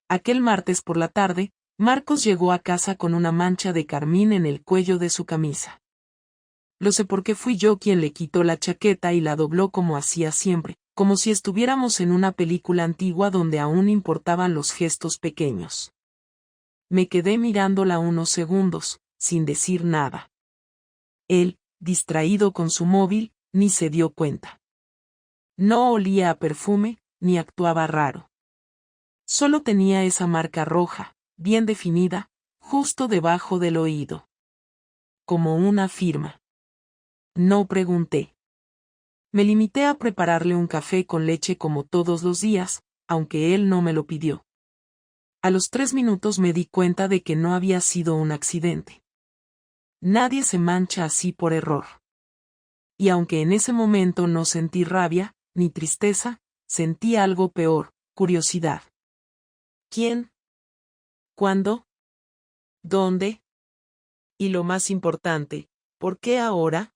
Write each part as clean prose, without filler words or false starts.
Aquel martes por la tarde, Marcos llegó a casa con una mancha de carmín en el cuello de su camisa. Lo sé porque fui yo quien le quitó la chaqueta y la dobló como hacía siempre, como si estuviéramos en una película antigua donde aún importaban los gestos pequeños. Me quedé mirándola unos segundos, sin decir nada. Él, distraído con su móvil, ni se dio cuenta. No olía a perfume, ni actuaba raro. Solo tenía esa marca roja, bien definida, justo debajo del oído. Como una firma. No pregunté. Me limité a prepararle un café con leche como todos los días, aunque él no me lo pidió. A los 3 minutos me di cuenta de que no había sido un accidente. Nadie se mancha así por error. Y aunque en ese momento no sentí rabia, ni tristeza, sentí algo peor, curiosidad. ¿Quién? ¿Cuándo? ¿Dónde? Y lo más importante, ¿por qué ahora?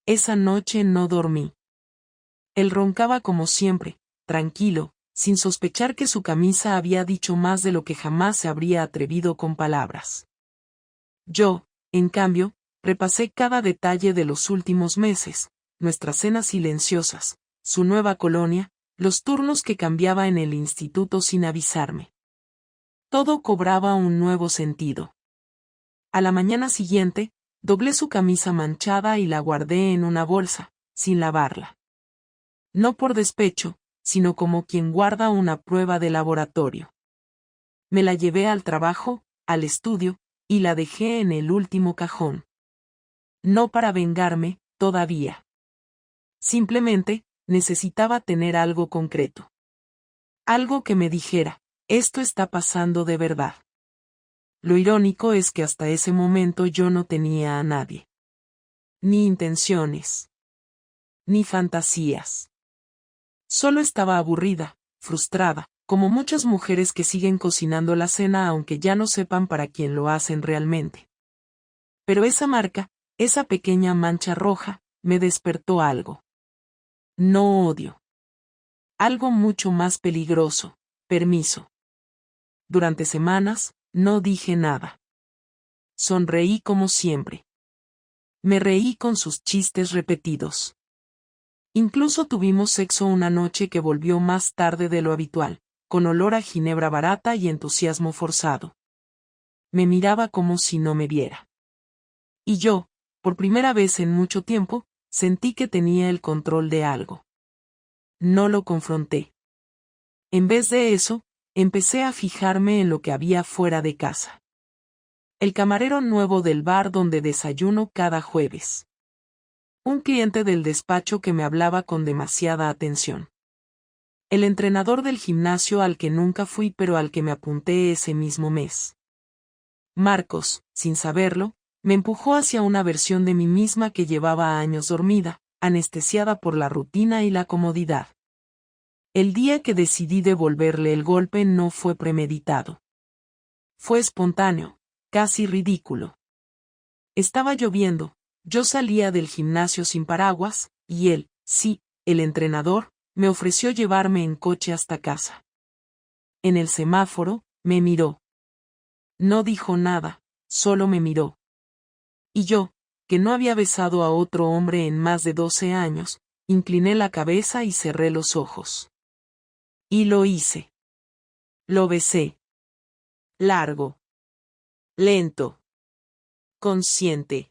Esa noche no dormí. Él roncaba como siempre, tranquilo, sin sospechar que su camisa había dicho más de lo que jamás se habría atrevido con palabras. Yo, en cambio, repasé cada detalle de los últimos meses, nuestras cenas silenciosas, su nueva colonia, los turnos que cambiaba en el instituto sin avisarme. Todo cobraba un nuevo sentido. A la mañana siguiente, doblé su camisa manchada y la guardé en una bolsa, sin lavarla. No por despecho, sino como quien guarda una prueba de laboratorio. Me la llevé al trabajo, al estudio, y la dejé en el último cajón. No para vengarme, todavía. Simplemente, necesitaba tener algo concreto. Algo que me dijera, esto está pasando de verdad. Lo irónico es que hasta ese momento yo no tenía a nadie. Ni intenciones. Ni fantasías. Solo estaba aburrida, frustrada, como muchas mujeres que siguen cocinando la cena aunque ya no sepan para quién lo hacen realmente. Pero esa marca, esa pequeña mancha roja, me despertó algo. No odio. Algo mucho más peligroso, permiso. Durante semanas, no dije nada. Sonreí como siempre. Me reí con sus chistes repetidos. Incluso tuvimos sexo una noche que volvió más tarde de lo habitual, con olor a ginebra barata y entusiasmo forzado. Me miraba como si no me viera. Y yo, por primera vez en mucho tiempo, sentí que tenía el control de algo. No lo confronté. En vez de eso, empecé a fijarme en lo que había fuera de casa. El camarero nuevo del bar donde desayuno cada jueves. Un cliente del despacho que me hablaba con demasiada atención. El entrenador del gimnasio al que nunca fui pero al que me apunté ese mismo mes. Marcos, sin saberlo, me empujó hacia una versión de mí misma que llevaba años dormida, anestesiada por la rutina y la comodidad. El día que decidí devolverle el golpe no fue premeditado. Fue espontáneo, casi ridículo. Estaba lloviendo, yo salía del gimnasio sin paraguas, y él, sí, el entrenador, me ofreció llevarme en coche hasta casa. En el semáforo, me miró. No dijo nada, solo me miró. Y yo, que no había besado a otro hombre en más de 12 años, incliné la cabeza y cerré los ojos. Y lo hice. Lo besé. Largo. Lento. Consciente.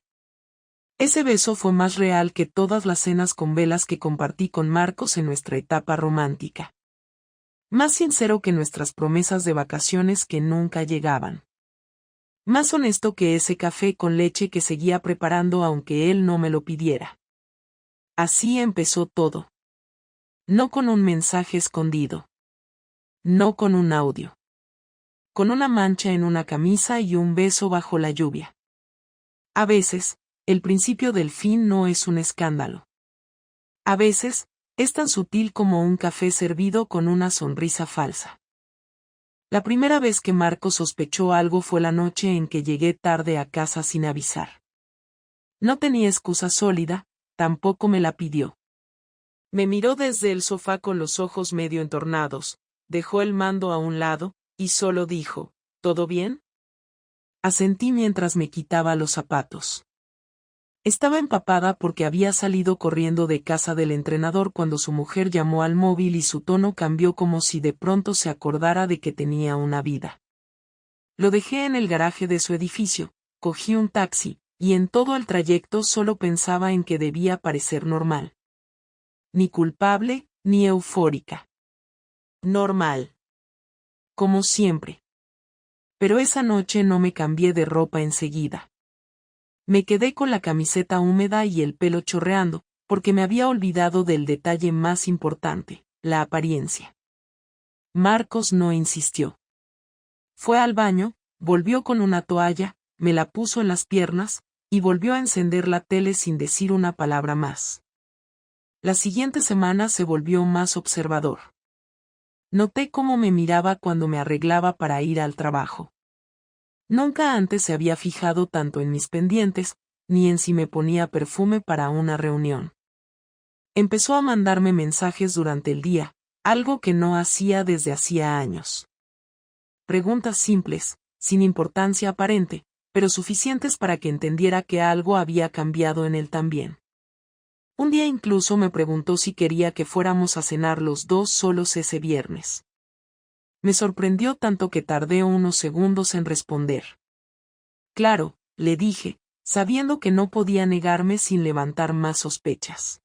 Ese beso fue más real que todas las cenas con velas que compartí con Marcos en nuestra etapa romántica. Más sincero que nuestras promesas de vacaciones que nunca llegaban. Más honesto que ese café con leche que seguía preparando aunque él no me lo pidiera. Así empezó todo. No con un mensaje escondido. No con un audio. Con una mancha en una camisa y un beso bajo la lluvia. A veces, el principio del fin no es un escándalo. A veces, es tan sutil como un café servido con una sonrisa falsa. La primera vez que Marco sospechó algo fue la noche en que llegué tarde a casa sin avisar. No tenía excusa sólida, tampoco me la pidió. Me miró desde el sofá con los ojos medio entornados, dejó el mando a un lado, y solo dijo, ¿todo bien? Asentí mientras me quitaba los zapatos. Estaba empapada porque había salido corriendo de casa del entrenador cuando su mujer llamó al móvil y su tono cambió como si de pronto se acordara de que tenía una vida. Lo dejé en el garaje de su edificio, cogí un taxi, y en todo el trayecto solo pensaba en que debía parecer normal. Ni culpable, ni eufórica. Normal. Como siempre. Pero esa noche no me cambié de ropa enseguida. Me quedé con la camiseta húmeda y el pelo chorreando, porque me había olvidado del detalle más importante, la apariencia. Marcos no insistió. Fue al baño, volvió con una toalla, me la puso en las piernas, y volvió a encender la tele sin decir una palabra más. La siguiente semana se volvió más observador. Noté cómo me miraba cuando me arreglaba para ir al trabajo. Nunca antes se había fijado tanto en mis pendientes, ni en si me ponía perfume para una reunión. Empezó a mandarme mensajes durante el día, algo que no hacía desde hacía años. Preguntas simples, sin importancia aparente, pero suficientes para que entendiera que algo había cambiado en él también. Un día incluso me preguntó si quería que fuéramos a cenar los dos solos ese viernes. Me sorprendió tanto que tardé unos segundos en responder. Claro, le dije, sabiendo que no podía negarme sin levantar más sospechas.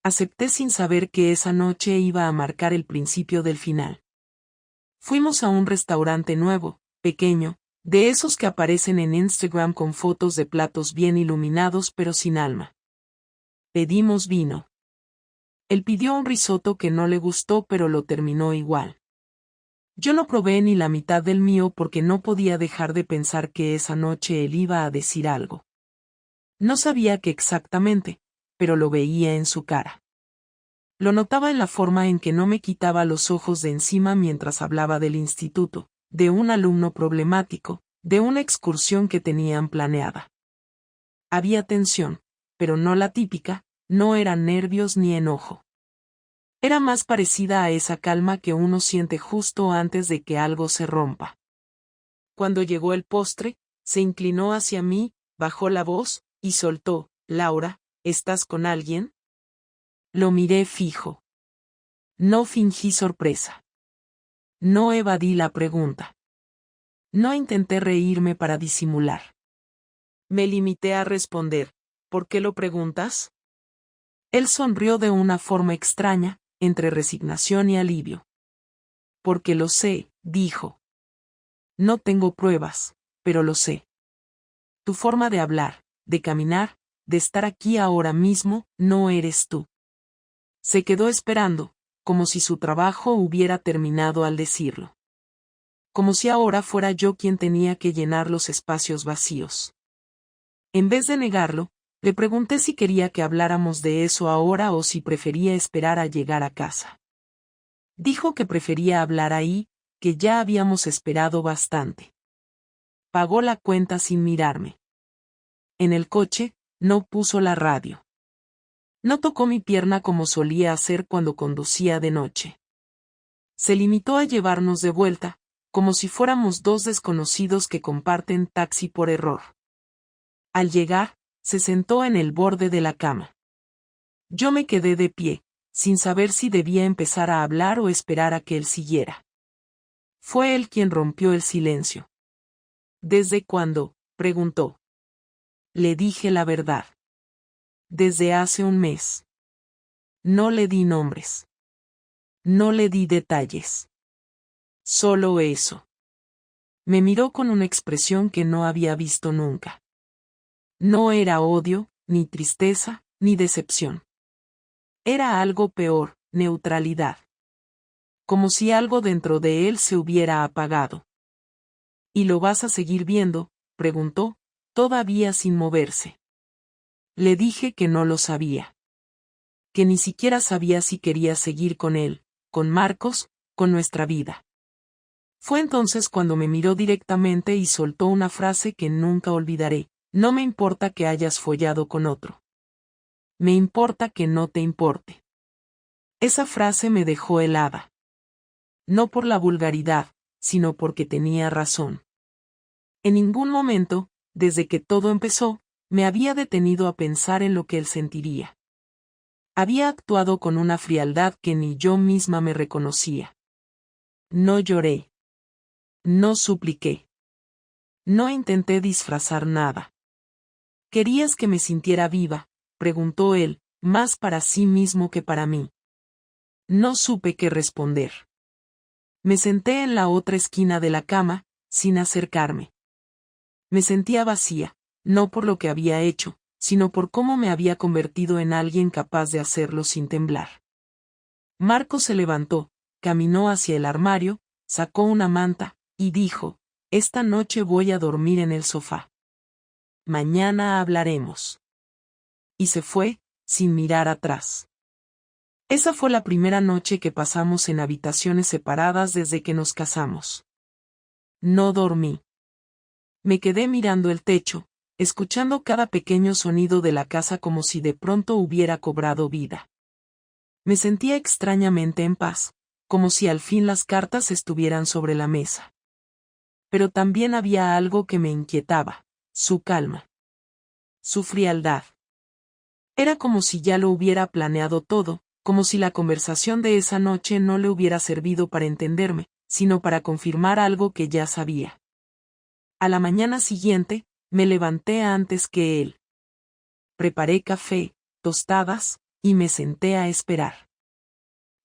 Acepté sin saber que esa noche iba a marcar el principio del final. Fuimos a un restaurante nuevo, pequeño, de esos que aparecen en Instagram con fotos de platos bien iluminados pero sin alma. Pedimos vino. Él pidió un risotto que no le gustó pero lo terminó igual. Yo no probé ni la mitad del mío porque no podía dejar de pensar que esa noche él iba a decir algo. No sabía qué exactamente, pero lo veía en su cara. Lo notaba en la forma en que no me quitaba los ojos de encima mientras hablaba del instituto, de un alumno problemático, de una excursión que tenían planeada. Había tensión, pero no la típica, no eran nervios ni enojo. Era más parecida a esa calma que uno siente justo antes de que algo se rompa. Cuando llegó el postre, se inclinó hacia mí, bajó la voz, y soltó, «Laura, ¿estás con alguien?» Lo miré fijo. No fingí sorpresa. No evadí la pregunta. No intenté reírme para disimular. Me limité a responder, ¿por qué lo preguntas? Él sonrió de una forma extraña, entre resignación y alivio. Porque lo sé, dijo. No tengo pruebas, pero lo sé. Tu forma de hablar, de caminar, de estar aquí ahora mismo, no eres tú. Se quedó esperando, como si su trabajo hubiera terminado al decirlo. Como si ahora fuera yo quien tenía que llenar los espacios vacíos. En vez de negarlo, le pregunté si quería que habláramos de eso ahora o si prefería esperar a llegar a casa. Dijo que prefería hablar ahí, que ya habíamos esperado bastante. Pagó la cuenta sin mirarme. En el coche, no puso la radio. No tocó mi pierna como solía hacer cuando conducía de noche. Se limitó a llevarnos de vuelta, como si fuéramos dos desconocidos que comparten taxi por error. Al llegar, se sentó en el borde de la cama. Yo me quedé de pie, sin saber si debía empezar a hablar o esperar a que él siguiera. Fue él quien rompió el silencio. ¿Desde cuándo?, preguntó. Le dije la verdad. Desde hace un mes. No le di nombres. No le di detalles. Solo eso. Me miró con una expresión que no había visto nunca. No era odio, ni tristeza, ni decepción. Era algo peor, neutralidad. Como si algo dentro de él se hubiera apagado. ¿Y lo vas a seguir viendo?, preguntó, todavía sin moverse. Le dije que no lo sabía. Que ni siquiera sabía si quería seguir con él, con Marcos, con nuestra vida. Fue entonces cuando me miró directamente y soltó una frase que nunca olvidaré: no me importa que hayas follado con otro. Me importa que no te importe. Esa frase me dejó helada. No por la vulgaridad, sino porque tenía razón. En ningún momento, desde que todo empezó, me había detenido a pensar en lo que él sentiría. Había actuado con una frialdad que ni yo misma me reconocía. No lloré. No supliqué. No intenté disfrazar nada. ¿Querías que me sintiera viva?, preguntó él, más para sí mismo que para mí. No supe qué responder. Me senté en la otra esquina de la cama, sin acercarme. Me sentía vacía, no por lo que había hecho, sino por cómo me había convertido en alguien capaz de hacerlo sin temblar. Marcos se levantó, caminó hacia el armario, sacó una manta, y dijo: «Esta noche voy a dormir en el sofá. Mañana hablaremos». Y se fue, sin mirar atrás. Esa fue la primera noche que pasamos en habitaciones separadas desde que nos casamos. No dormí. Me quedé mirando el techo, escuchando cada pequeño sonido de la casa como si de pronto hubiera cobrado vida. Me sentía extrañamente en paz, como si al fin las cartas estuvieran sobre la mesa. Pero también había algo que me inquietaba: su calma. Su frialdad. Era como si ya lo hubiera planeado todo, como si la conversación de esa noche no le hubiera servido para entenderme, sino para confirmar algo que ya sabía. A la mañana siguiente, me levanté antes que él. Preparé café, tostadas, y me senté a esperar.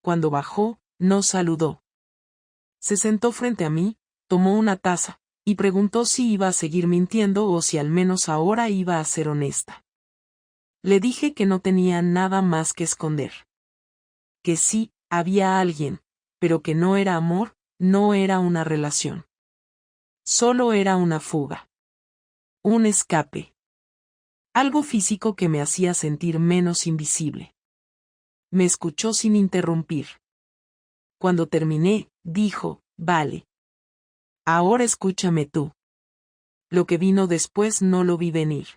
Cuando bajó, no saludó. Se sentó frente a mí, tomó una taza, y preguntó si iba a seguir mintiendo o si al menos ahora iba a ser honesta. Le dije que no tenía nada más que esconder. Que sí, había alguien, pero que no era amor, no era una relación. Solo era una fuga. Un escape. Algo físico que me hacía sentir menos invisible. Me escuchó sin interrumpir. Cuando terminé, dijo: «Vale. Ahora escúchame tú». Lo que vino después no lo vi venir.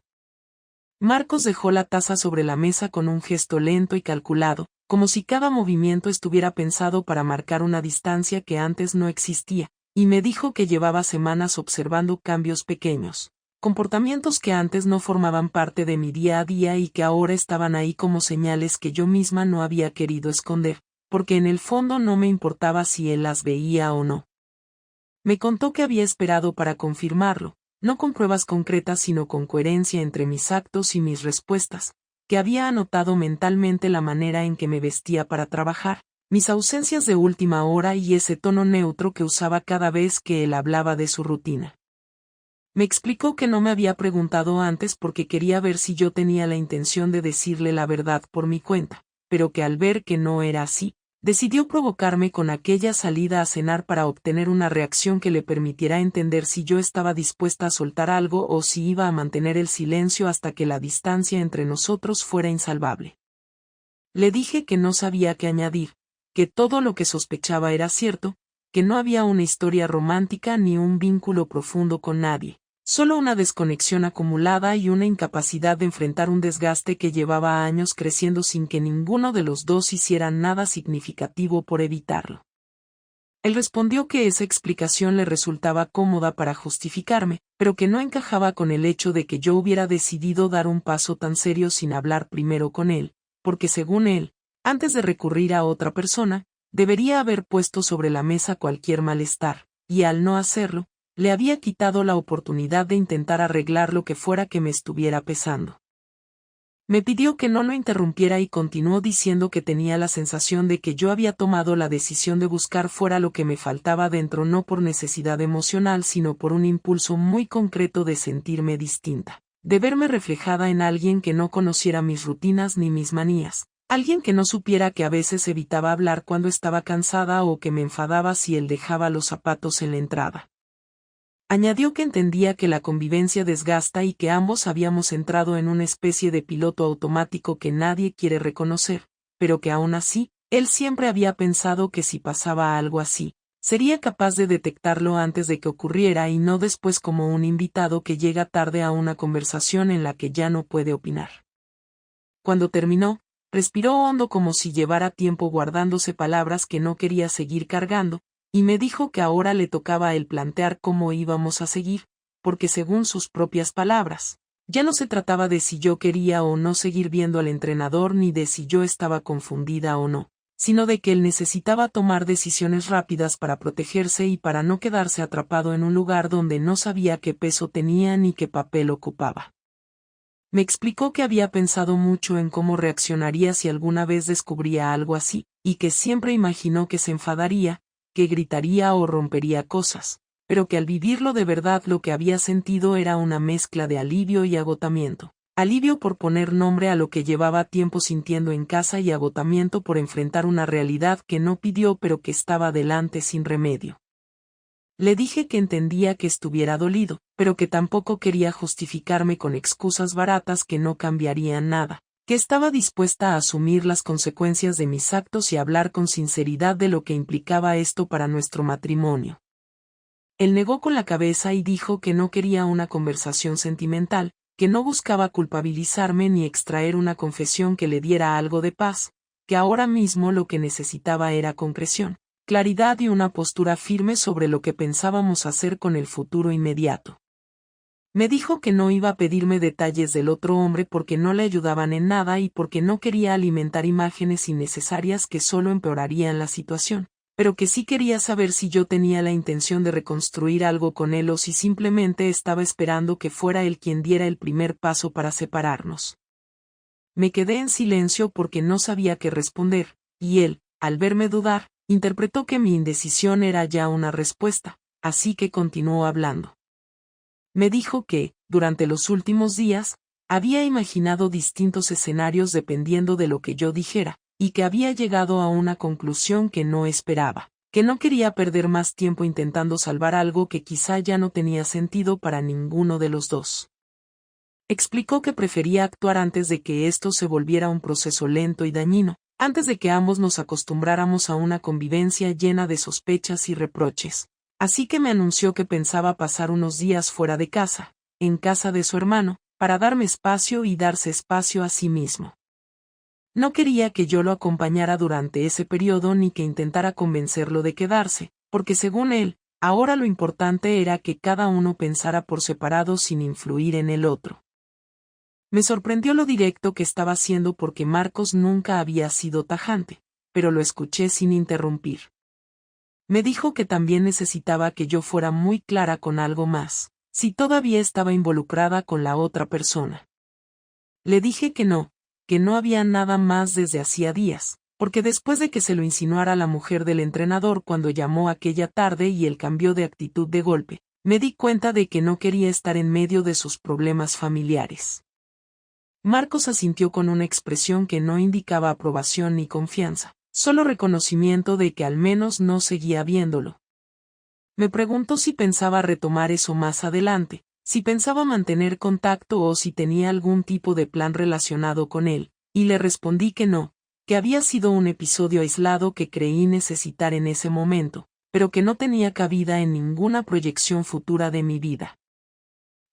Marcos dejó la taza sobre la mesa con un gesto lento y calculado, como si cada movimiento estuviera pensado para marcar una distancia que antes no existía, y me dijo que llevaba semanas observando cambios pequeños, comportamientos que antes no formaban parte de mi día a día y que ahora estaban ahí como señales que yo misma no había querido esconder, porque en el fondo no me importaba si él las veía o no. Me contó que había esperado para confirmarlo, no con pruebas concretas sino con coherencia entre mis actos y mis respuestas, que había anotado mentalmente la manera en que me vestía para trabajar, mis ausencias de última hora y ese tono neutro que usaba cada vez que él hablaba de su rutina. Me explicó que no me había preguntado antes porque quería ver si yo tenía la intención de decirle la verdad por mi cuenta, pero que al ver que no era así, decidió provocarme con aquella salida a cenar para obtener una reacción que le permitiera entender si yo estaba dispuesta a soltar algo o si iba a mantener el silencio hasta que la distancia entre nosotros fuera insalvable. Le dije que no sabía qué añadir, que todo lo que sospechaba era cierto, que no había una historia romántica ni un vínculo profundo con nadie, solo una desconexión acumulada y una incapacidad de enfrentar un desgaste que llevaba años creciendo sin que ninguno de los dos hiciera nada significativo por evitarlo. Él respondió que esa explicación le resultaba cómoda para justificarme, pero que no encajaba con el hecho de que yo hubiera decidido dar un paso tan serio sin hablar primero con él, porque según él, antes de recurrir a otra persona, debería haber puesto sobre la mesa cualquier malestar, y al no hacerlo, le había quitado la oportunidad de intentar arreglar lo que fuera que me estuviera pesando. Me pidió que no lo interrumpiera y continuó diciendo que tenía la sensación de que yo había tomado la decisión de buscar fuera lo que me faltaba dentro no por necesidad emocional sino por un impulso muy concreto de sentirme distinta, de verme reflejada en alguien que no conociera mis rutinas ni mis manías, alguien que no supiera que a veces evitaba hablar cuando estaba cansada o que me enfadaba si él dejaba los zapatos en la entrada. Añadió que entendía que la convivencia desgasta y que ambos habíamos entrado en una especie de piloto automático que nadie quiere reconocer, pero que aún así, él siempre había pensado que si pasaba algo así, sería capaz de detectarlo antes de que ocurriera y no después como un invitado que llega tarde a una conversación en la que ya no puede opinar. Cuando terminó, respiró hondo como si llevara tiempo guardándose palabras que no quería seguir cargando, y me dijo que ahora le tocaba a él plantear cómo íbamos a seguir, porque según sus propias palabras, ya no se trataba de si yo quería o no seguir viendo al entrenador ni de si yo estaba confundida o no, sino de que él necesitaba tomar decisiones rápidas para protegerse y para no quedarse atrapado en un lugar donde no sabía qué peso tenía ni qué papel ocupaba. Me explicó que había pensado mucho en cómo reaccionaría si alguna vez descubría algo así, y que siempre imaginó que se enfadaría, que gritaría o rompería cosas, pero que al vivirlo de verdad lo que había sentido era una mezcla de alivio y agotamiento. Alivio por poner nombre a lo que llevaba tiempo sintiendo en casa y agotamiento por enfrentar una realidad que no pidió pero que estaba delante sin remedio. Le dije que entendía que estuviera dolido, pero que tampoco quería justificarme con excusas baratas que no cambiarían nada, que estaba dispuesta a asumir las consecuencias de mis actos y hablar con sinceridad de lo que implicaba esto para nuestro matrimonio. Él negó con la cabeza y dijo que no quería una conversación sentimental, que no buscaba culpabilizarme ni extraer una confesión que le diera algo de paz, que ahora mismo lo que necesitaba era concreción, claridad y una postura firme sobre lo que pensábamos hacer con el futuro inmediato. Me dijo que no iba a pedirme detalles del otro hombre porque no le ayudaban en nada y porque no quería alimentar imágenes innecesarias que solo empeorarían la situación, pero que sí quería saber si yo tenía la intención de reconstruir algo con él o si simplemente estaba esperando que fuera él quien diera el primer paso para separarnos. Me quedé en silencio porque no sabía qué responder, y él, al verme dudar, interpretó que mi indecisión era ya una respuesta, así que continuó hablando. Me dijo que, durante los últimos días, había imaginado distintos escenarios dependiendo de lo que yo dijera, y que había llegado a una conclusión que no esperaba, que no quería perder más tiempo intentando salvar algo que quizá ya no tenía sentido para ninguno de los dos. Explicó que prefería actuar antes de que esto se volviera un proceso lento y dañino, antes de que ambos nos acostumbráramos a una convivencia llena de sospechas y reproches. Así que me anunció que pensaba pasar unos días fuera de casa, en casa de su hermano, para darme espacio y darse espacio a sí mismo. No quería que yo lo acompañara durante ese periodo ni que intentara convencerlo de quedarse, porque según él, ahora lo importante era que cada uno pensara por separado sin influir en el otro. Me sorprendió lo directo que estaba siendo porque Marcos nunca había sido tajante, pero lo escuché sin interrumpir. Me dijo que también necesitaba que yo fuera muy clara con algo más, si todavía estaba involucrada con la otra persona. Le dije que no había nada más desde hacía días, porque después de que se lo insinuara la mujer del entrenador cuando llamó aquella tarde y él cambió de actitud de golpe, me di cuenta de que no quería estar en medio de sus problemas familiares. Marcos asintió con una expresión que no indicaba aprobación ni confianza, solo reconocimiento de que al menos no seguía viéndolo. Me preguntó si pensaba retomar eso más adelante, si pensaba mantener contacto o si tenía algún tipo de plan relacionado con él, y le respondí que no, que había sido un episodio aislado que creí necesitar en ese momento, pero que no tenía cabida en ninguna proyección futura de mi vida.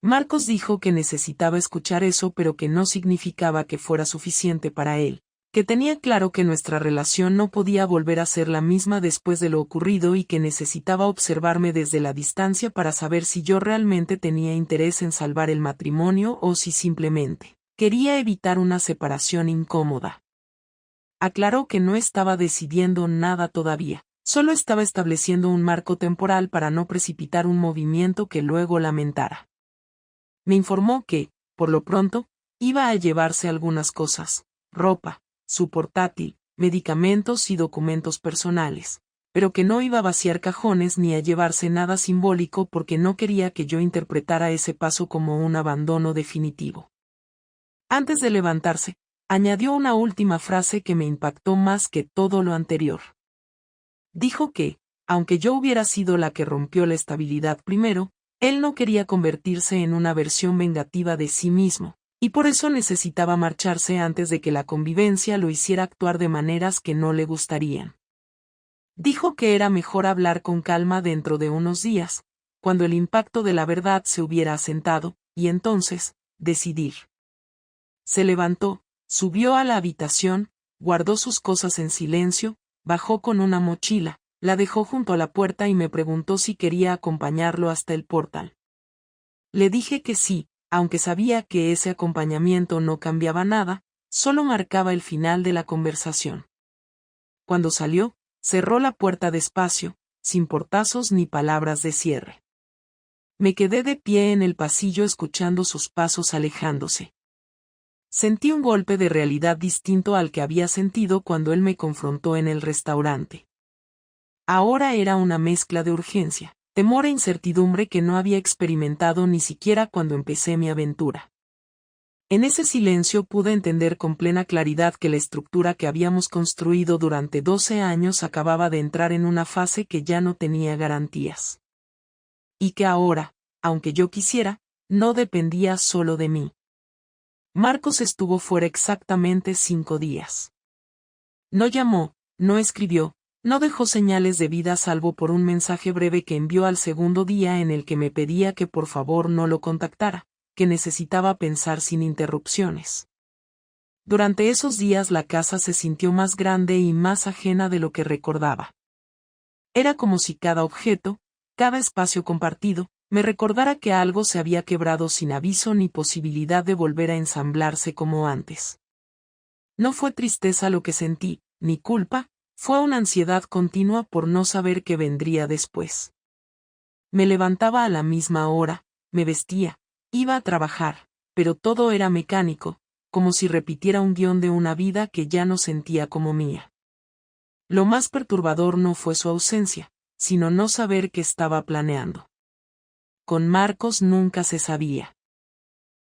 Marcos dijo que necesitaba escuchar eso pero que no significaba que fuera suficiente para él, que tenía claro que nuestra relación no podía volver a ser la misma después de lo ocurrido y que necesitaba observarme desde la distancia para saber si yo realmente tenía interés en salvar el matrimonio o si simplemente quería evitar una separación incómoda. Aclaró que no estaba decidiendo nada todavía, solo estaba estableciendo un marco temporal para no precipitar un movimiento que luego lamentara. Me informó que, por lo pronto, iba a llevarse algunas cosas, ropa, su portátil, medicamentos y documentos personales, pero que no iba a vaciar cajones ni a llevarse nada simbólico porque no quería que yo interpretara ese paso como un abandono definitivo. Antes de levantarse, añadió una última frase que me impactó más que todo lo anterior. Dijo que, aunque yo hubiera sido la que rompió la estabilidad primero, él no quería convertirse en una versión vengativa de sí mismo, y por eso necesitaba marcharse antes de que la convivencia lo hiciera actuar de maneras que no le gustarían. Dijo que era mejor hablar con calma dentro de unos días, cuando el impacto de la verdad se hubiera asentado, y entonces, decidir. Se levantó, subió a la habitación, guardó sus cosas en silencio, bajó con una mochila, la dejó junto a la puerta y me preguntó si quería acompañarlo hasta el portal. Le dije que sí, aunque sabía que ese acompañamiento no cambiaba nada, solo marcaba el final de la conversación. Cuando salió, cerró la puerta despacio, sin portazos ni palabras de cierre. Me quedé de pie en el pasillo escuchando sus pasos alejándose. Sentí un golpe de realidad distinto al que había sentido cuando él me confrontó en el restaurante. Ahora era una mezcla de urgencia, temor e incertidumbre que no había experimentado ni siquiera cuando empecé mi aventura. En ese silencio pude entender con plena claridad que la estructura que habíamos construido durante 12 años acababa de entrar en una fase que ya no tenía garantías. Y que ahora, aunque yo quisiera, no dependía solo de mí. Marcos estuvo fuera exactamente 5 días. No llamó, no escribió, no dejó señales de vida salvo por un mensaje breve que envió al segundo día en el que me pedía que por favor no lo contactara, que necesitaba pensar sin interrupciones. Durante esos días la casa se sintió más grande y más ajena de lo que recordaba. Era como si cada objeto, cada espacio compartido, me recordara que algo se había quebrado sin aviso ni posibilidad de volver a ensamblarse como antes. No fue tristeza lo que sentí, ni culpa, fue una ansiedad continua por no saber qué vendría después. Me levantaba a la misma hora, me vestía, iba a trabajar, pero todo era mecánico, como si repitiera un guión de una vida que ya no sentía como mía. Lo más perturbador no fue su ausencia, sino no saber qué estaba planeando. Con Marcos nunca se sabía.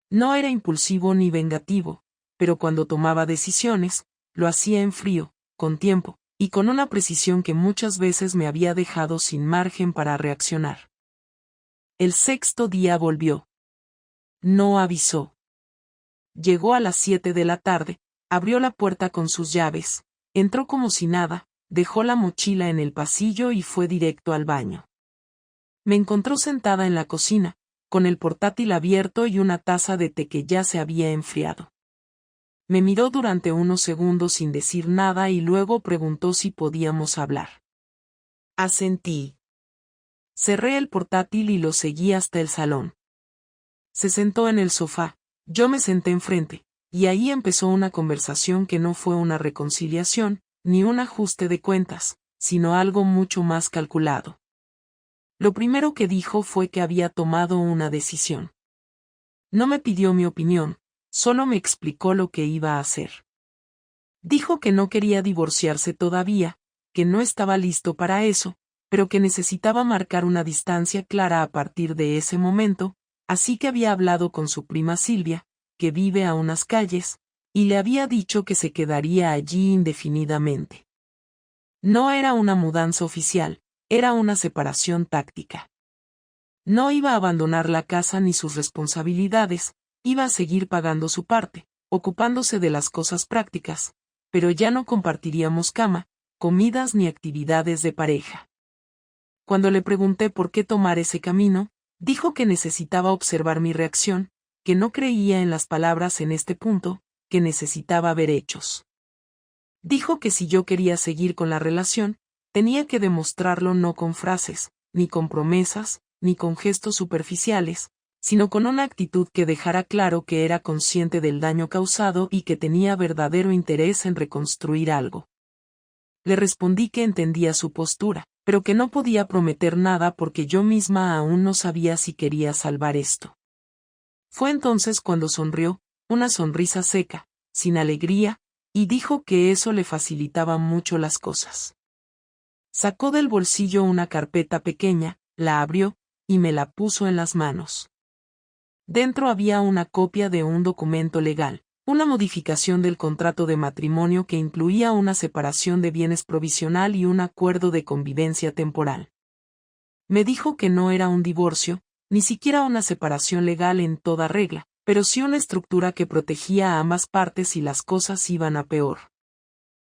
No era impulsivo ni vengativo, pero cuando tomaba decisiones, lo hacía en frío, con tiempo, y con una precisión que muchas veces me había dejado sin margen para reaccionar. El sexto día volvió. No avisó. Llegó a las 7 de la tarde, abrió la puerta con sus llaves, entró como si nada, dejó la mochila en el pasillo y fue directo al baño. Me encontró sentada en la cocina, con el portátil abierto y una taza de té que ya se había enfriado. Me miró durante unos segundos sin decir nada y luego preguntó si podíamos hablar. Asentí. Cerré el portátil y lo seguí hasta el salón. Se sentó en el sofá, yo me senté enfrente, y ahí empezó una conversación que no fue una reconciliación, ni un ajuste de cuentas, sino algo mucho más calculado. Lo primero que dijo fue que había tomado una decisión. No me pidió mi opinión, solo me explicó lo que iba a hacer. Dijo que no quería divorciarse todavía, que no estaba listo para eso, pero que necesitaba marcar una distancia clara a partir de ese momento, así que había hablado con su prima Silvia, que vive a unas calles, y le había dicho que se quedaría allí indefinidamente. No era una mudanza oficial, era una separación táctica. No iba a abandonar la casa ni sus responsabilidades, iba a seguir pagando su parte, ocupándose de las cosas prácticas, pero ya no compartiríamos cama, comidas ni actividades de pareja. Cuando le pregunté por qué tomar ese camino, dijo que necesitaba observar mi reacción, que no creía en las palabras en este punto, que necesitaba ver hechos. Dijo que si yo quería seguir con la relación, tenía que demostrarlo no con frases, ni con promesas, ni con gestos superficiales, sino con una actitud que dejara claro que era consciente del daño causado y que tenía verdadero interés en reconstruir algo. Le respondí que entendía su postura, pero que no podía prometer nada porque yo misma aún no sabía si quería salvar esto. Fue entonces cuando sonrió, una sonrisa seca, sin alegría, y dijo que eso le facilitaba mucho las cosas. Sacó del bolsillo una carpeta pequeña, la abrió, y me la puso en las manos. Dentro había una copia de un documento legal, una modificación del contrato de matrimonio que incluía una separación de bienes provisional y un acuerdo de convivencia temporal. Me dijo que no era un divorcio, ni siquiera una separación legal en toda regla, pero sí una estructura que protegía a ambas partes si las cosas iban a peor.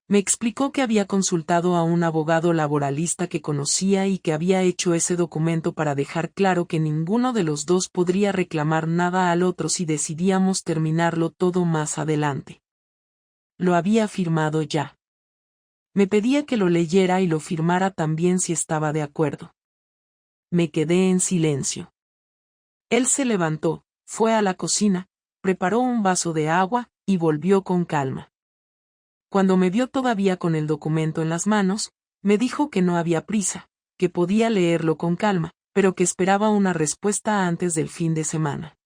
Me explicó que había consultado a un abogado laboralista que conocía y que había hecho ese documento para dejar claro que ninguno de los dos podría reclamar nada al otro si decidíamos terminarlo todo más adelante. Lo había firmado ya. Me pedía que lo leyera y lo firmara también si estaba de acuerdo. Me quedé en silencio. Él se levantó, fue a la cocina, preparó un vaso de agua y volvió con calma. Cuando me vio todavía con el documento en las manos, me dijo que no había prisa, que podía leerlo con calma, pero que esperaba una respuesta antes del fin de semana.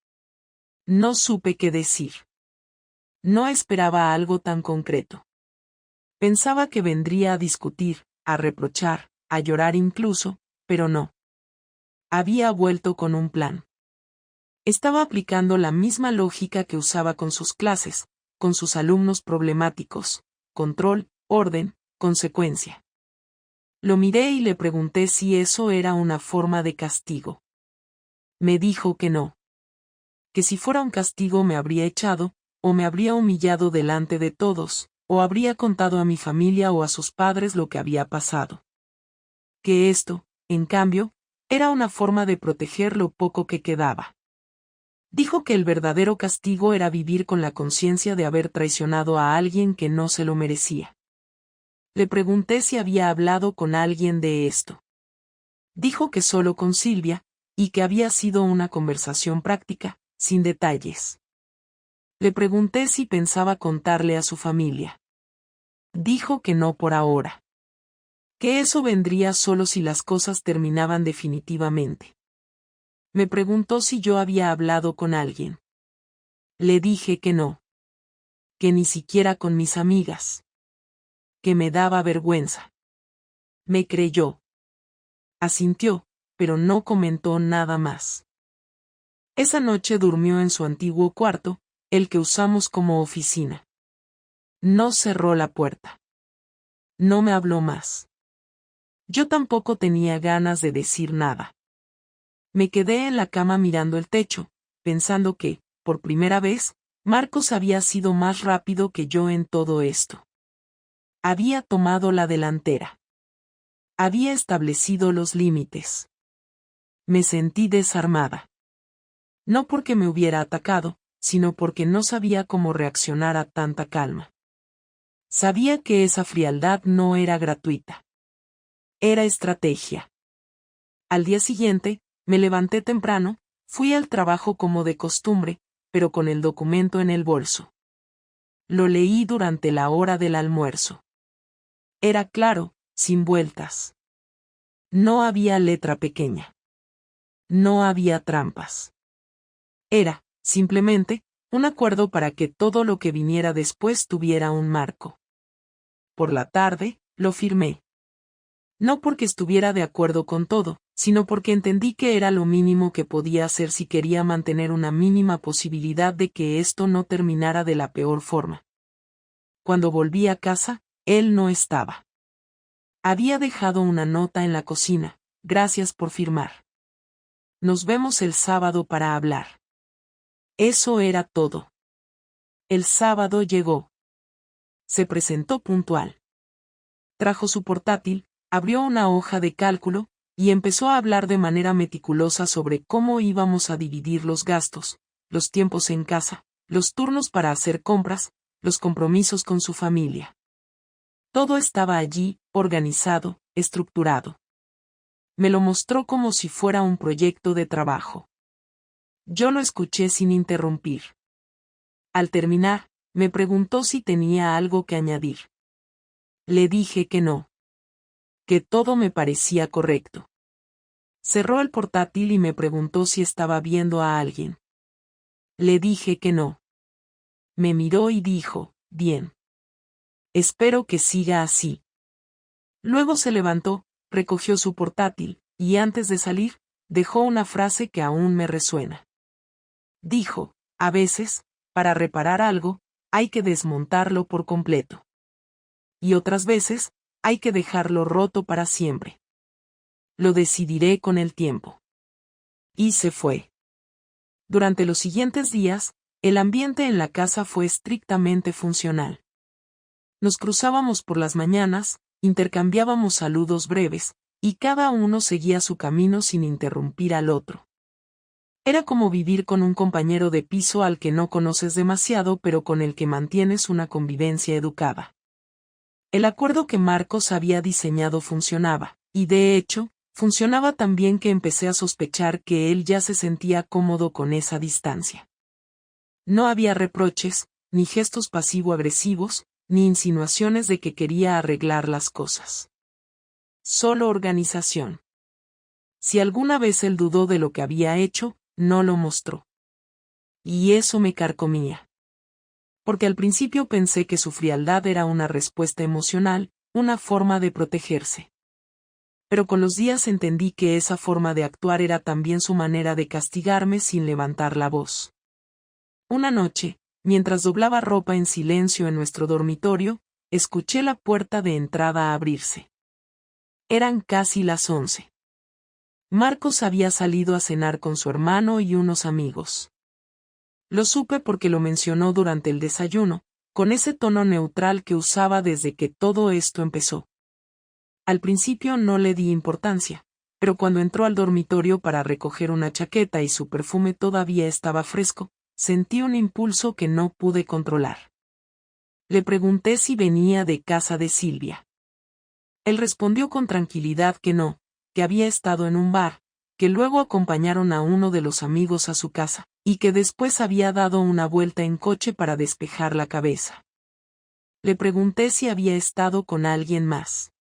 No supe qué decir. No esperaba algo tan concreto. Pensaba que vendría a discutir, a reprochar, a llorar incluso, pero no. Había vuelto con un plan. Estaba aplicando la misma lógica que usaba con sus clases, con sus alumnos problemáticos: control, orden, consecuencia. Lo miré y le pregunté si eso era una forma de castigo. Me dijo que no. Que si fuera un castigo me habría echado, o me habría humillado delante de todos, o habría contado a mi familia o a sus padres lo que había pasado. Que esto, en cambio, era una forma de proteger lo poco que quedaba. Dijo que el verdadero castigo era vivir con la conciencia de haber traicionado a alguien que no se lo merecía. Le pregunté si había hablado con alguien de esto. Dijo que solo con Silvia, y que había sido una conversación práctica, sin detalles. Le pregunté si pensaba contarle a su familia. Dijo que no por ahora. Que eso vendría solo si las cosas terminaban definitivamente. Me preguntó si yo había hablado con alguien. Le dije que no. Que ni siquiera con mis amigas. Que me daba vergüenza. Me creyó. Asintió, pero no comentó nada más. Esa noche durmió en su antiguo cuarto, el que usamos como oficina. No cerró la puerta. No me habló más. Yo tampoco tenía ganas de decir nada. Me quedé en la cama mirando el techo, pensando que, por primera vez, Marcos había sido más rápido que yo en todo esto. Había tomado la delantera. Había establecido los límites. Me sentí desarmada. No porque me hubiera atacado, sino porque no sabía cómo reaccionar a tanta calma. Sabía que esa frialdad no era gratuita. Era estrategia. Al día siguiente, me levanté temprano, fui al trabajo como de costumbre, pero con el documento en el bolso. Lo leí durante la hora del almuerzo. Era claro, sin vueltas. No había letra pequeña. No había trampas. Era, simplemente, un acuerdo para que todo lo que viniera después tuviera un marco. Por la tarde, lo firmé. No porque estuviera de acuerdo con todo, sino porque entendí que era lo mínimo que podía hacer si quería mantener una mínima posibilidad de que esto no terminara de la peor forma. Cuando volví a casa, él no estaba. Había dejado una nota en la cocina: gracias por firmar. Nos vemos el sábado para hablar. Eso era todo. El sábado llegó. Se presentó puntual. Trajo su portátil, abrió una hoja de cálculo, y empezó a hablar de manera meticulosa sobre cómo íbamos a dividir los gastos, los tiempos en casa, los turnos para hacer compras, los compromisos con su familia. Todo estaba allí, organizado, estructurado. Me lo mostró como si fuera un proyecto de trabajo. Yo lo escuché sin interrumpir. Al terminar, me preguntó si tenía algo que añadir. Le dije que no. Que todo me parecía correcto. Cerró el portátil y me preguntó si estaba viendo a alguien. Le dije que no. Me miró y dijo: bien. Espero que siga así. Luego se levantó, recogió su portátil, y antes de salir, dejó una frase que aún me resuena. Dijo: a veces, para reparar algo, hay que desmontarlo por completo. Y otras veces, hay que dejarlo roto para siempre. Lo decidiré con el tiempo. Y se fue. Durante los siguientes días, el ambiente en la casa fue estrictamente funcional. Nos cruzábamos por las mañanas, intercambiábamos saludos breves, y cada uno seguía su camino sin interrumpir al otro. Era como vivir con un compañero de piso al que no conoces demasiado pero con el que mantienes una convivencia educada. El acuerdo que Marcos había diseñado funcionaba, y de hecho, funcionaba tan bien que empecé a sospechar que él ya se sentía cómodo con esa distancia. No había reproches, ni gestos pasivo-agresivos, ni insinuaciones de que quería arreglar las cosas. Solo organización. Si alguna vez él dudó de lo que había hecho, no lo mostró. Y eso me carcomía. Porque al principio pensé que su frialdad era una respuesta emocional, una forma de protegerse. Pero con los días entendí que esa forma de actuar era también su manera de castigarme sin levantar la voz. Una noche, mientras doblaba ropa en silencio en nuestro dormitorio, escuché la puerta de entrada abrirse. Eran casi las 11. Marcos había salido a cenar con su hermano y unos amigos. Lo supe porque lo mencionó durante el desayuno, con ese tono neutral que usaba desde que todo esto empezó. Al principio no le di importancia, pero cuando entró al dormitorio para recoger una chaqueta y su perfume todavía estaba fresco, sentí un impulso que no pude controlar. Le pregunté si venía de casa de Silvia. Él respondió con tranquilidad que no, que había estado en un bar, que luego acompañaron a uno de los amigos a su casa, y que después había dado una vuelta en coche para despejar la cabeza. Le pregunté si había estado con alguien más.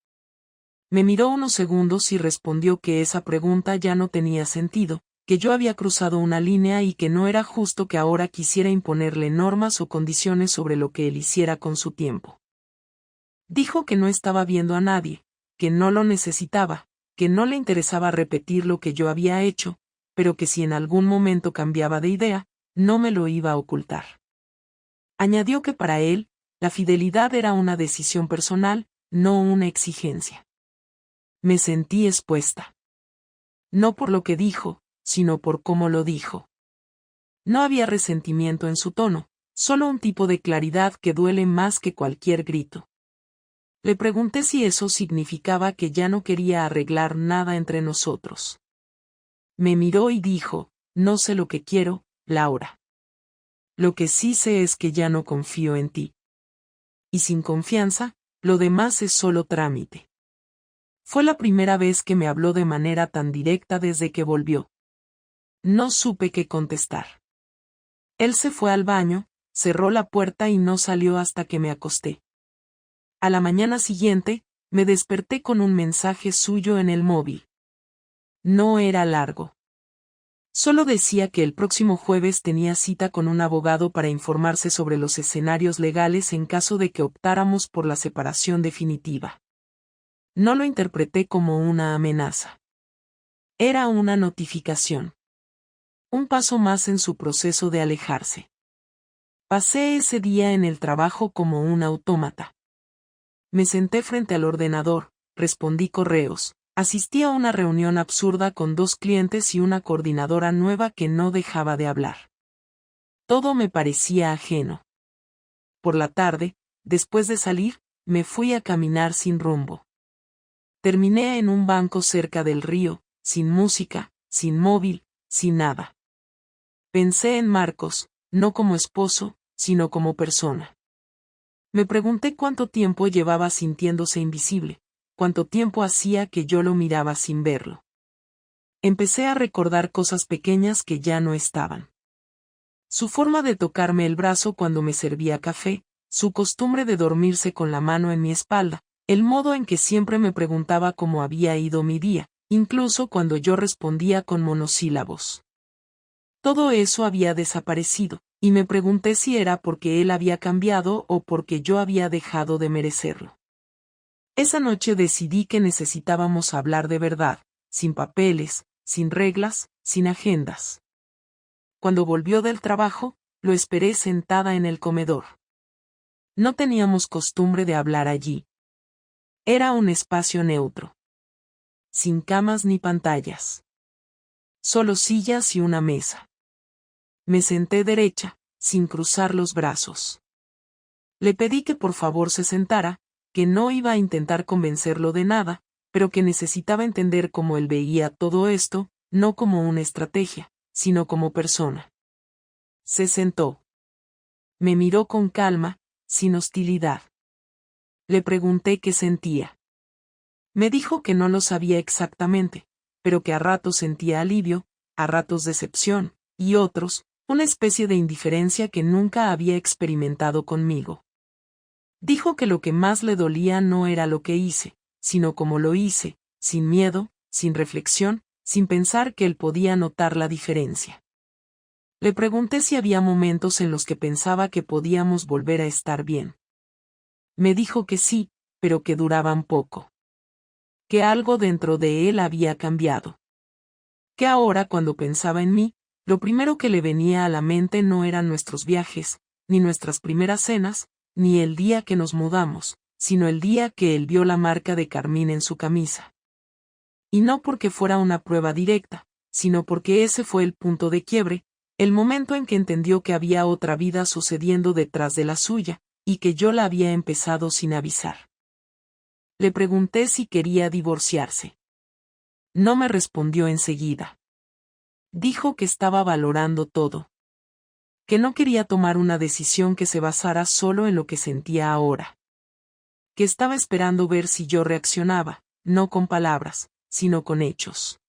Me miró unos segundos y respondió que esa pregunta ya no tenía sentido, que yo había cruzado una línea y que no era justo que ahora quisiera imponerle normas o condiciones sobre lo que él hiciera con su tiempo. Dijo que no estaba viendo a nadie, que no lo necesitaba, que no le interesaba repetir lo que yo había hecho, pero que si en algún momento cambiaba de idea, no me lo iba a ocultar. Añadió que para él, la fidelidad era una decisión personal, no una exigencia. Me sentí expuesta. No por lo que dijo, sino por cómo lo dijo. No había resentimiento en su tono, solo un tipo de claridad que duele más que cualquier grito. Le pregunté si eso significaba que ya no quería arreglar nada entre nosotros. Me miró y dijo, no sé lo que quiero, Laura. Lo que sí sé es que ya no confío en ti. Y sin confianza, lo demás es solo trámite. Fue la primera vez que me habló de manera tan directa desde que volvió. No supe qué contestar. Él se fue al baño, cerró la puerta y no salió hasta que me acosté. A la mañana siguiente, me desperté con un mensaje suyo en el móvil. No era largo. Solo decía que el próximo jueves tenía cita con un abogado para informarse sobre los escenarios legales en caso de que optáramos por la separación definitiva. No lo interpreté como una amenaza. Era una notificación. Un paso más en su proceso de alejarse. Pasé ese día en el trabajo como un autómata. Me senté frente al ordenador, respondí correos, asistí a una reunión absurda con 2 clientes y una coordinadora nueva que no dejaba de hablar. Todo me parecía ajeno. Por la tarde, después de salir, me fui a caminar sin rumbo. Terminé en un banco cerca del río, sin música, sin móvil, sin nada. Pensé en Marcos, no como esposo, sino como persona. Me pregunté cuánto tiempo llevaba sintiéndose invisible, cuánto tiempo hacía que yo lo miraba sin verlo. Empecé a recordar cosas pequeñas que ya no estaban. Su forma de tocarme el brazo cuando me servía café, su costumbre de dormirse con la mano en mi espalda, el modo en que siempre me preguntaba cómo había ido mi día, incluso cuando yo respondía con monosílabos. Todo eso había desaparecido, y me pregunté si era porque él había cambiado o porque yo había dejado de merecerlo. Esa noche decidí que necesitábamos hablar de verdad, sin papeles, sin reglas, sin agendas. Cuando volvió del trabajo, lo esperé sentada en el comedor. No teníamos costumbre de hablar allí. Era un espacio neutro. Sin camas ni pantallas. Solo sillas y una mesa. Me senté derecha, sin cruzar los brazos. Le pedí que por favor se sentara, que no iba a intentar convencerlo de nada, pero que necesitaba entender cómo él veía todo esto, no como una estrategia, sino como persona. Se sentó. Me miró con calma, sin hostilidad. Le pregunté qué sentía. Me dijo que no lo sabía exactamente, pero que a ratos sentía alivio, a ratos decepción, y otros, una especie de indiferencia que nunca había experimentado conmigo. Dijo que lo que más le dolía no era lo que hice, sino cómo lo hice, sin miedo, sin reflexión, sin pensar que él podía notar la diferencia. Le pregunté si había momentos en los que pensaba que podíamos volver a estar bien. Me dijo que sí, pero que duraban poco. Que algo dentro de él había cambiado. Que ahora cuando pensaba en mí, lo primero que le venía a la mente no eran nuestros viajes, ni nuestras primeras cenas, ni el día que nos mudamos, sino el día que él vio la marca de carmín en su camisa. Y no porque fuera una prueba directa, sino porque ese fue el punto de quiebre, el momento en que entendió que había otra vida sucediendo detrás de la suya, y que yo la había empezado sin avisar. Le pregunté si quería divorciarse. No me respondió enseguida. Dijo que estaba valorando todo. Que no quería tomar una decisión que se basara solo en lo que sentía ahora. Que estaba esperando ver si yo reaccionaba, no con palabras, sino con hechos.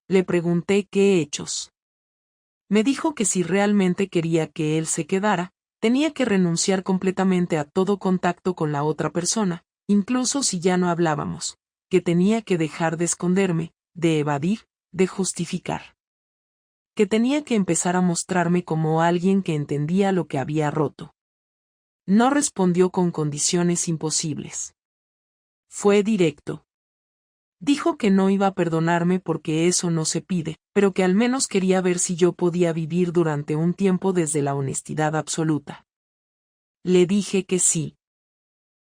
Le pregunté qué hechos. Me dijo que si realmente quería que él se quedara, tenía que renunciar completamente a todo contacto con la otra persona, incluso si ya no hablábamos, que tenía que dejar de esconderme, de evadir, de justificar. Que tenía que empezar a mostrarme como alguien que entendía lo que había roto. No respondió con condiciones imposibles. Fue directo. Dijo que no iba a perdonarme porque eso no se pide, pero que al menos quería ver si yo podía vivir durante un tiempo desde la honestidad absoluta. Le dije que sí.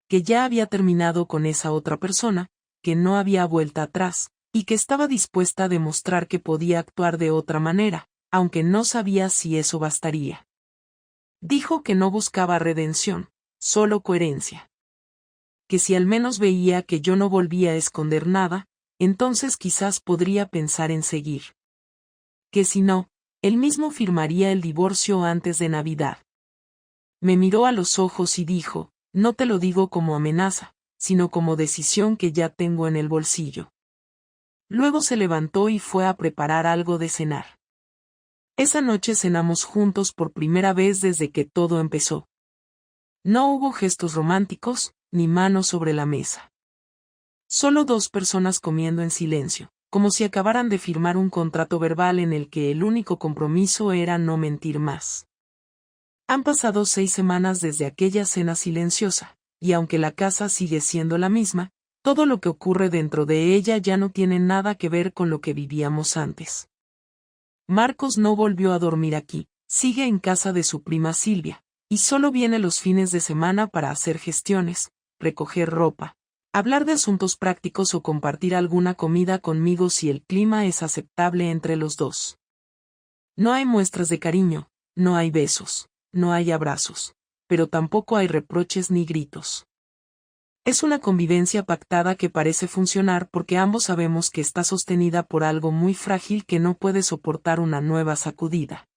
Que ya había terminado con esa otra persona, que no había vuelta atrás, y que estaba dispuesta a demostrar que podía actuar de otra manera, aunque no sabía si eso bastaría. Dijo que no buscaba redención, solo coherencia. Que si al menos veía que yo no volvía a esconder nada, entonces quizás podría pensar en seguir. Que si no, él mismo firmaría el divorcio antes de Navidad. Me miró a los ojos y dijo, no te lo digo como amenaza, sino como decisión que ya tengo en el bolsillo. Luego se levantó y fue a preparar algo de cenar. Esa noche cenamos juntos por primera vez desde que todo empezó. No hubo gestos románticos, ni manos sobre la mesa. Solo dos personas comiendo en silencio, como si acabaran de firmar un contrato verbal en el que el único compromiso era no mentir más. Han pasado 6 semanas desde aquella cena silenciosa, y aunque la casa sigue siendo la misma, todo lo que ocurre dentro de ella ya no tiene nada que ver con lo que vivíamos antes. Marcos no volvió a dormir aquí, sigue en casa de su prima Silvia, y solo viene los fines de semana para hacer gestiones, recoger ropa, hablar de asuntos prácticos o compartir alguna comida conmigo si el clima es aceptable entre los dos. No hay muestras de cariño, no hay besos, no hay abrazos, pero tampoco hay reproches ni gritos. Es una convivencia pactada que parece funcionar porque ambos sabemos que está sostenida por algo muy frágil que no puede soportar una nueva sacudida.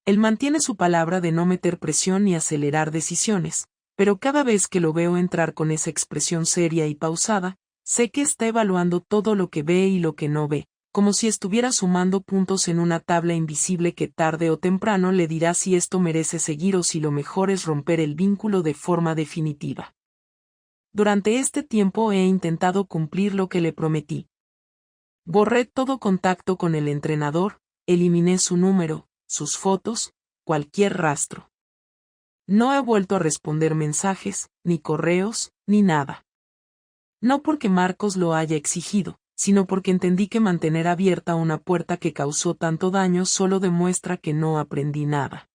Él mantiene su palabra de no meter presión ni acelerar decisiones, pero cada vez que lo veo entrar con esa expresión seria y pausada, sé que está evaluando todo lo que ve y lo que no ve, como si estuviera sumando puntos en una tabla invisible que tarde o temprano le dirá si esto merece seguir o si lo mejor es romper el vínculo de forma definitiva. Durante este tiempo he intentado cumplir lo que le prometí. Borré todo contacto con el entrenador, eliminé su número, sus fotos, cualquier rastro. No he vuelto a responder mensajes, ni correos, ni nada. No porque Marcos lo haya exigido, sino porque entendí que mantener abierta una puerta que causó tanto daño solo demuestra que no aprendí nada.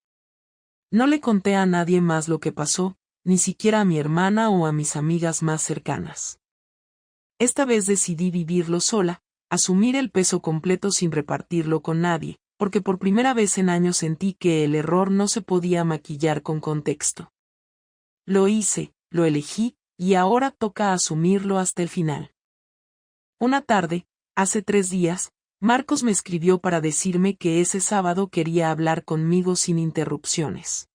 No le conté a nadie más lo que pasó, ni siquiera a mi hermana o a mis amigas más cercanas. Esta vez decidí vivirlo sola, asumir el peso completo sin repartirlo con nadie, porque por primera vez en años sentí que el error no se podía maquillar con contexto. Lo hice, lo elegí, y ahora toca asumirlo hasta el final. Una tarde, hace 3 días, Marcos me escribió para decirme que ese sábado quería hablar conmigo sin interrupciones.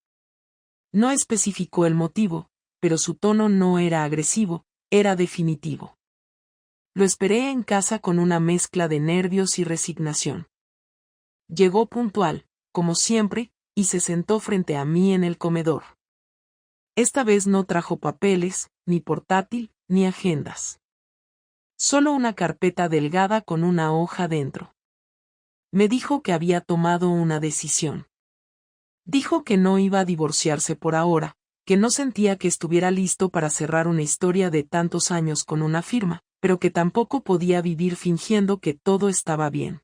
No especificó el motivo, pero su tono no era agresivo, era definitivo. Lo esperé en casa con una mezcla de nervios y resignación. Llegó puntual, como siempre, y se sentó frente a mí en el comedor. Esta vez no trajo papeles, ni portátil, ni agendas. Solo una carpeta delgada con una hoja dentro. Me dijo que había tomado una decisión. Dijo que no iba a divorciarse por ahora, que no sentía que estuviera listo para cerrar una historia de tantos años con una firma, pero que tampoco podía vivir fingiendo que todo estaba bien.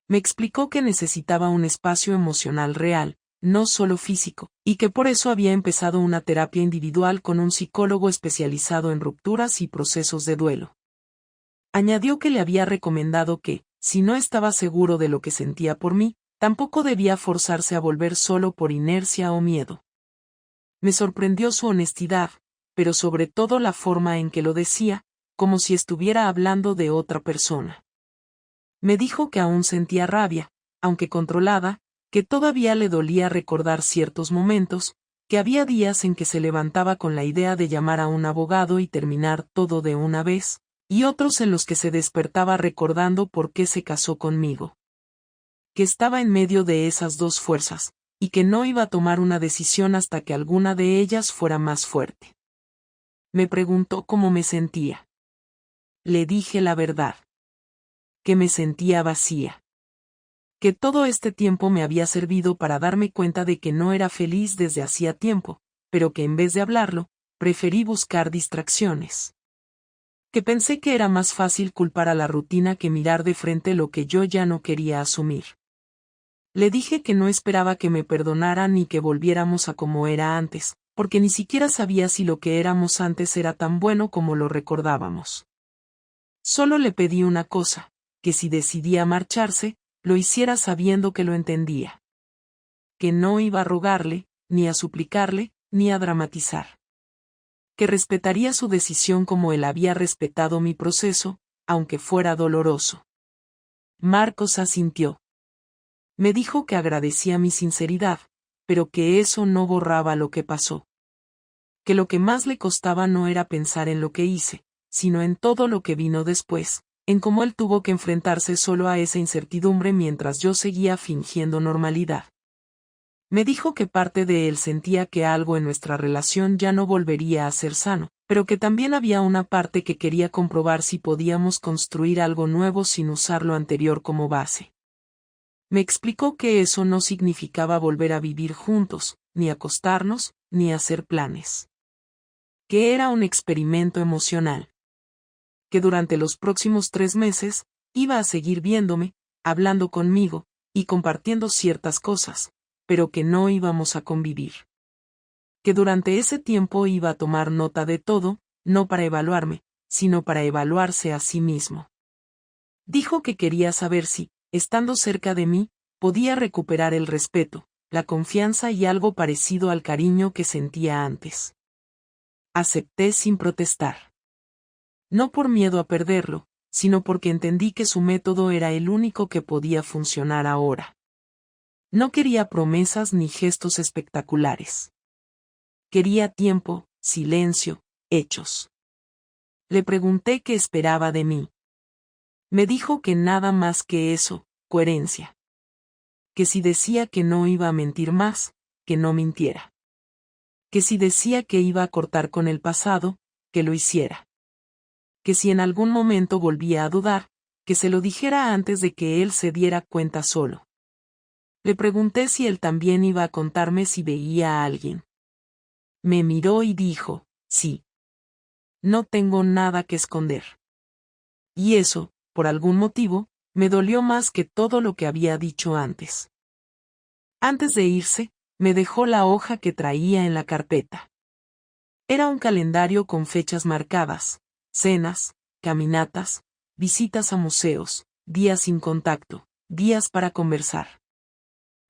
Me explicó que necesitaba un espacio emocional real, no solo físico, y que por eso había empezado una terapia individual con un psicólogo especializado en rupturas y procesos de duelo. Añadió que le había recomendado que, si no estaba seguro de lo que sentía por mí, tampoco debía forzarse a volver solo por inercia o miedo. Me sorprendió su honestidad, pero sobre todo la forma en que lo decía, como si estuviera hablando de otra persona. Me dijo que aún sentía rabia, aunque controlada, que todavía le dolía recordar ciertos momentos, que había días en que se levantaba con la idea de llamar a un abogado y terminar todo de una vez, y otros en los que se despertaba recordando por qué se casó conmigo. Que estaba en medio de esas dos fuerzas, y que no iba a tomar una decisión hasta que alguna de ellas fuera más fuerte. Me preguntó cómo me sentía. Le dije la verdad. Que me sentía vacía. Que todo este tiempo me había servido para darme cuenta de que no era feliz desde hacía tiempo, pero que en vez de hablarlo, preferí buscar distracciones. Que pensé que era más fácil culpar a la rutina que mirar de frente lo que yo ya no quería asumir. Le dije que no esperaba que me perdonara ni que volviéramos a como era antes, porque ni siquiera sabía si lo que éramos antes era tan bueno como lo recordábamos. Solo le pedí una cosa, que si decidía marcharse, lo hiciera sabiendo que lo entendía. Que no iba a rogarle, ni a suplicarle, ni a dramatizar. Que respetaría su decisión como él había respetado mi proceso, aunque fuera doloroso. Marcos asintió. Me dijo que agradecía mi sinceridad, pero que eso no borraba lo que pasó. Que lo que más le costaba no era pensar en lo que hice, sino en todo lo que vino después, en cómo él tuvo que enfrentarse solo a esa incertidumbre mientras yo seguía fingiendo normalidad. Me dijo que parte de él sentía que algo en nuestra relación ya no volvería a ser sano, pero que también había una parte que quería comprobar si podíamos construir algo nuevo sin usar lo anterior como base. Me explicó que eso no significaba volver a vivir juntos, ni acostarnos, ni hacer planes. Que era un experimento emocional. Que durante los próximos 3 meses, iba a seguir viéndome, hablando conmigo, y compartiendo ciertas cosas, pero que no íbamos a convivir. Que durante ese tiempo iba a tomar nota de todo, no para evaluarme, sino para evaluarse a sí mismo. Dijo que quería saber si, estando cerca de mí, podía recuperar el respeto, la confianza y algo parecido al cariño que sentía antes. Acepté sin protestar. No por miedo a perderlo, sino porque entendí que su método era el único que podía funcionar ahora. No quería promesas ni gestos espectaculares. Quería tiempo, silencio, hechos. Le pregunté qué esperaba de mí. Me dijo que nada más que eso, coherencia. Que si decía que no iba a mentir más, que no mintiera. Que si decía que iba a cortar con el pasado, que lo hiciera. Que si en algún momento volvía a dudar, que se lo dijera antes de que él se diera cuenta solo. Le pregunté si él también iba a contarme si veía a alguien. Me miró y dijo, sí. No tengo nada que esconder. Y eso, por algún motivo, me dolió más que todo lo que había dicho antes. Antes de irse, me dejó la hoja que traía en la carpeta. Era un calendario con fechas marcadas, cenas, caminatas, visitas a museos, días sin contacto, días para conversar.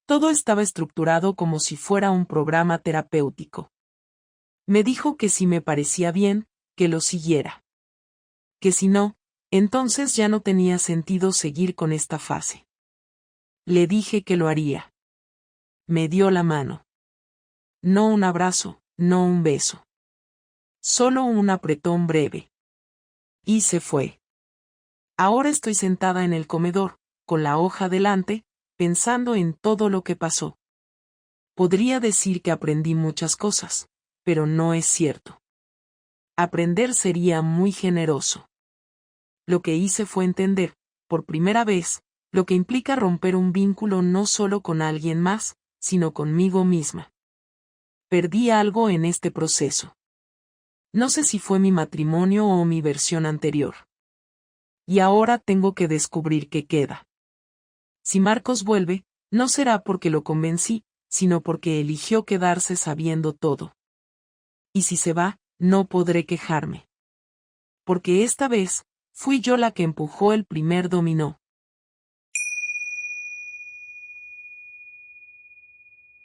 Todo estaba estructurado como si fuera un programa terapéutico. Me dijo que si me parecía bien, que lo siguiera. Que si no, entonces ya no tenía sentido seguir con esta fase. Le dije que lo haría. Me dio la mano. No un abrazo, no un beso. Solo un apretón breve. Y se fue. Ahora estoy sentada en el comedor, con la hoja delante, pensando en todo lo que pasó. Podría decir que aprendí muchas cosas, pero no es cierto. Aprender sería muy generoso. Lo que hice fue entender, por primera vez, lo que implica romper un vínculo no solo con alguien más, sino conmigo misma. Perdí algo en este proceso. No sé si fue mi matrimonio o mi versión anterior. Y ahora tengo que descubrir qué queda. Si Marcos vuelve, no será porque lo convencí, sino porque eligió quedarse sabiendo todo. Y si se va, no podré quejarme. Porque esta vez, fui yo la que empujó el primer dominó.